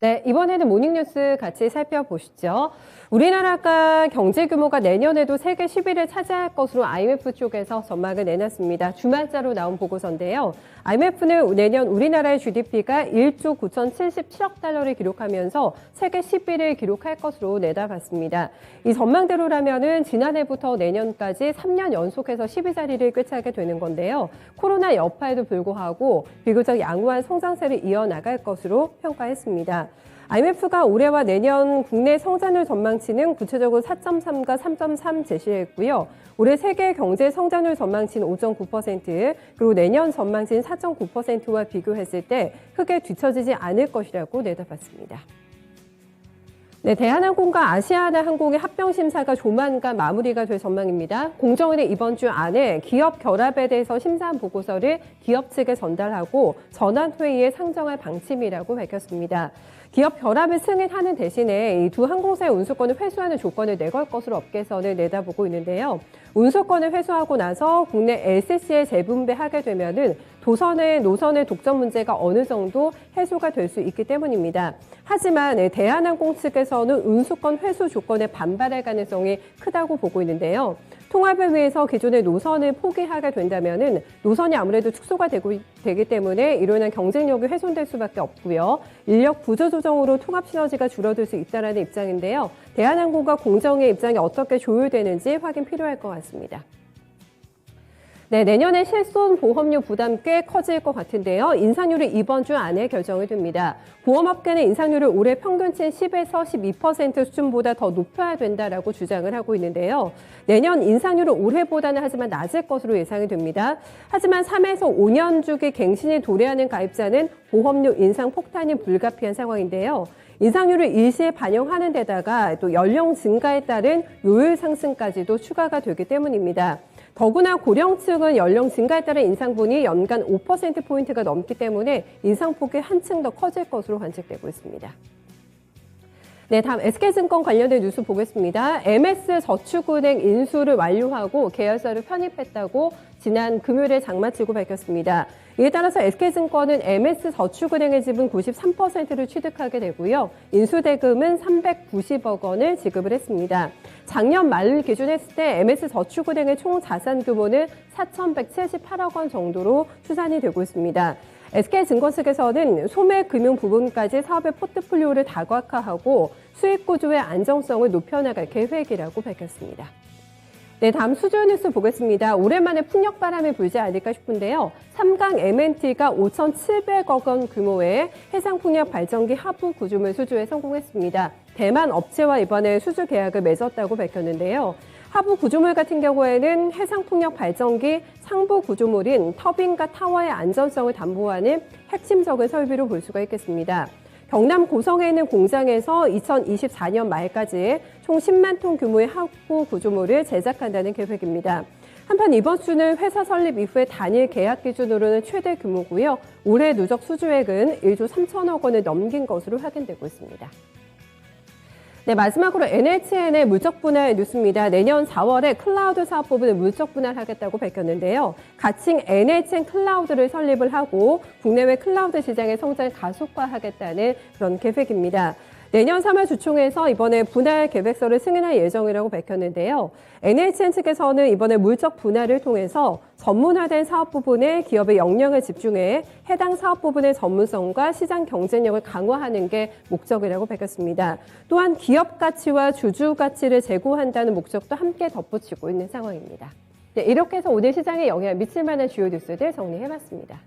네, 이번에는 모닝뉴스 같이 살펴보시죠. 우리나라가 경제 규모가 내년에도 세계 10위를 차지할 것으로 IMF 쪽에서 전망을 내놨습니다. 주말자로 나온 보고서인데요. IMF는 내년 우리나라의 GDP가 1조 9,077억 달러를 기록하면서 세계 10위를 기록할 것으로 내다봤습니다. 이 전망대로라면은 지난해부터 내년까지 3년 연속해서 10위 자리를 꿰차게 되는 건데요. 코로나 여파에도 불구하고 비교적 양호한 성장세를 이어나갈 것으로 평가했습니다. IMF가 올해와 내년 국내 성장률 전망치는 구체적으로 4.3과 3.3 제시했고요. 올해 세계 경제 성장률 전망치는 5.9%, 그리고 내년 전망치는 4.9%와 비교했을 때 크게 뒤처지지 않을 것이라고 내다봤습니다. 네, 대한항공과 아시아나항공의 합병 심사가 조만간 마무리가 될 전망입니다. 공정위는 이번 주 안에 기업 결합에 대해서 심사한 보고서를 기업 측에 전달하고 전환회의에 상정할 방침이라고 밝혔습니다. 기업 결합을 승인하는 대신에 이 두 항공사의 운수권을 회수하는 조건을 내걸 것으로 업계선을 내다보고 있는데요. 운수권을 회수하고 나서 국내 LCC에 재분배하게 되면은 노선의 독점 문제가 어느 정도 해소가 될 수 있기 때문입니다. 하지만 대한항공 측에서는 운수권 회수 조건에 반발할 가능성이 크다고 보고 있는데요. 통합을 위해서 기존의 노선을 포기하게 된다면은 노선이 아무래도 축소가 되기 때문에 이로 인한 경쟁력이 훼손될 수밖에 없고요. 인력 부조 조정으로 통합 시너지가 줄어들 수 있다는 입장인데요. 대한항공과 공정의 입장이 어떻게 조율되는지 확인 필요할 것 같습니다. 네, 내년에 실손 보험료 부담 꽤 커질 것 같은데요. 인상률이 이번 주 안에 결정이 됩니다. 보험업계는 인상률을 올해 평균치 10에서 12% 수준보다 더 높여야 된다라고 주장을 하고 있는데요. 내년 인상률은 올해보다는 하지만 낮을 것으로 예상이 됩니다. 하지만 3에서 5년 주기 갱신이 도래하는 가입자는 보험료 인상 폭탄이 불가피한 상황인데요. 인상률을 일시에 반영하는 데다가 또 연령 증가에 따른 요율 상승까지도 추가가 되기 때문입니다. 더구나 고령층은 연령 증가에 따른 인상분이 연간 5%포인트가 넘기 때문에 인상폭이 한층 더 커질 것으로 관측되고 있습니다. 네, 다음 SK증권 관련된 뉴스 보겠습니다. MS저축은행 인수를 완료하고 계열사를 편입했다고 지난 금요일에 장마치고 밝혔습니다. 이에 따라서 SK증권은 MS저축은행의 지분 93%를 취득하게 되고요. 인수대금은 390억 원을 지급을 했습니다. 작년 말 기준 했을 때 MS저축은행의 총 자산 규모는 4,178억 원 정도로 추산이 되고 있습니다. SK증권 측에서는 소매금융 부분까지 사업의 포트폴리오를 다각화하고 수익 구조의 안정성을 높여나갈 계획이라고 밝혔습니다. 네, 다음 수조 뉴스 보겠습니다. 오랜만에 풍력바람이 불지 않을까 싶은데요. 삼강 MNT가 5,700억 원 규모의 해상풍력 발전기 하부 구조물 수주에 성공했습니다. 대만 업체와 이번에 수주 계약을 맺었다고 밝혔는데요. 하부 구조물 같은 경우에는 해상풍력 발전기 상부 구조물인 터빈과 타워의 안전성을 담보하는 핵심적인 설비로 볼 수가 있겠습니다. 경남 고성에 있는 공장에서 2024년 말까지 총 10만 톤 규모의 하부 구조물을 제작한다는 계획입니다. 한편 이번 수는 회사 설립 이후에 단일 계약 기준으로는 최대 규모고요. 올해 누적 수주액은 1조 3천억 원을 넘긴 것으로 확인되고 있습니다. 네, 마지막으로 NHN의 물적 분할 뉴스입니다. 내년 4월에 클라우드 사업 부분을 물적 분할하겠다고 밝혔는데요. 가칭 NHN 클라우드를 설립을 하고 국내외 클라우드 시장의 성장을 가속화하겠다는 그런 계획입니다. 내년 3월 주총에서 이번에 분할 계획서를 승인할 예정이라고 밝혔는데요. NHN 측에서는 이번에 물적 분할을 통해서 전문화된 사업 부분에 기업의 역량을 집중해 해당 사업 부분의 전문성과 시장 경쟁력을 강화하는 게 목적이라고 밝혔습니다. 또한 기업 가치와 주주 가치를 제고한다는 목적도 함께 덧붙이고 있는 상황입니다. 네, 이렇게 해서 오늘 시장에 영향을 미칠 만한 주요 뉴스들 정리해봤습니다.